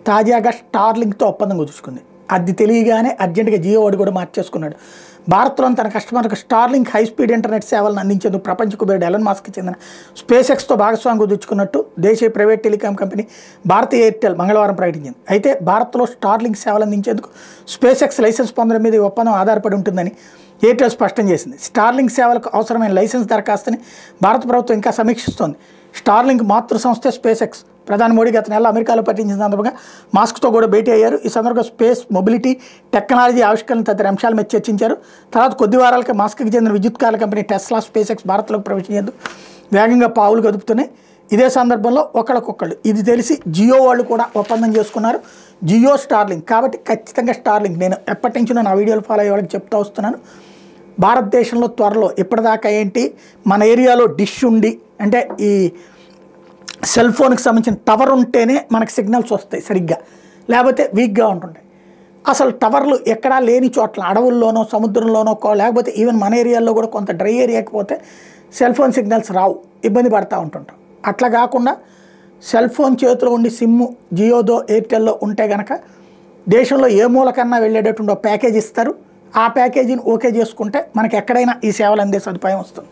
తాజాగా స్టార్లింక్తో ఒప్పందం కుదుర్చుకుంది. అది తెలియగానే అర్జెంటుగా జియో వాడు కూడా మార్చేసుకున్నాడు. భారత్లోని తన కస్టమర్లకు స్టార్లింక్ హైస్పీడ్ ఇంటర్నెట్ సేవలను అందించేందుకు ప్రపంచ కుబేరుడు ఎలాన్ మస్క్ చెందిన స్పేస్ ఎక్స్తో భాగస్వామ్యం కుదుర్చుకున్నట్టు దేశీయ ప్రైవేట్ టెలికాం కంపెనీ భారతీయ ఎయిర్టెల్ మంగళవారం ప్రకటించింది. అయితే భారత్లో స్టార్లింక్ సేవలు అందించేందుకు స్పేస్ ఎక్స్ లైసెన్స్ పొందడం మీద ఈ ఒప్పందం ఆధారపడి ఉంటుందని ఎయిర్టెల్ స్పష్టం చేసింది. స్టార్లింక్ సేవలకు అవసరమైన లైసెన్స్ దరఖాస్తుని భారత ప్రభుత్వం ఇంకా సమీక్షిస్తోంది. స్టార్లింక్ మాతృ సంస్థ స్పేస్ ఎక్స్. ప్రధాని మోడీ గత నెల అమెరికాలో పర్యటించిన సందర్భంగా మాస్క్తో కూడా భేటీ అయ్యారు. ఈ సందర్భంగా స్పేస్, మొబిలిటీ, టెక్నాలజీ ఆవిష్కరణ తదితర అంశాల మీద చర్చించారు. తర్వాత కొద్ది వారాలకే మాస్క్కి చెందిన విద్యుత్ కార్ల కంపెనీ టెస్లా, స్పేస్ ఎక్స్ భారత్లోకి ప్రవేశించేందుకు వేగంగా పావులు కదుపుతున్నాయి. ఇదే సందర్భంలో ఒకళ్ళకొకళ్ళు ఇది తెలిసి జియో వాళ్ళు కూడా ఒప్పందం చేసుకున్నారు. జియో స్టార్లింక్ కాబట్టి ఖచ్చితంగా స్టార్లింక్ నేను ఎప్పటి నుంచో నా వీడియోలు ఫాలో అయ్యే వాళ్ళకి చెప్తూ వస్తున్నాను. భారతదేశంలో త్వరలో ఇప్పటిదాకా ఏంటి మన ఏరియాలో డిష్ ఉండి అంటే ఈ సెల్ ఫోన్కి సంబంధించిన టవర్ ఉంటేనే మనకు సిగ్నల్స్ వస్తాయి సరిగ్గా, లేకపోతే వీక్గా ఉంటుంటాయి. అసలు టవర్లు ఎక్కడా లేని చోట్ల అడవుల్లోనో సముద్రంలోనో లేకపోతే ఈవెన్ మన ఏరియాలో కూడా కొంత డ్రై ఏరియాకి పోతే సెల్ ఫోన్ సిగ్నల్స్ రావు, ఇబ్బంది పడుతూ ఉంటుంటాం. అట్లా కాకుండా సెల్ ఫోన్ చేతిలో ఉండి సిమ్ము జియోదో ఎయిర్టెల్లో ఉంటే కనుక దేశంలో ఏ మూలకన్నా వెళ్ళేటటువంటి ప్యాకేజ్ ఇస్తారు. ఆ ప్యాకేజీని ఓకే చేసుకుంటే మనకి ఎక్కడైనా ఈ సేవలు అందే సదుపాయం వస్తుంది.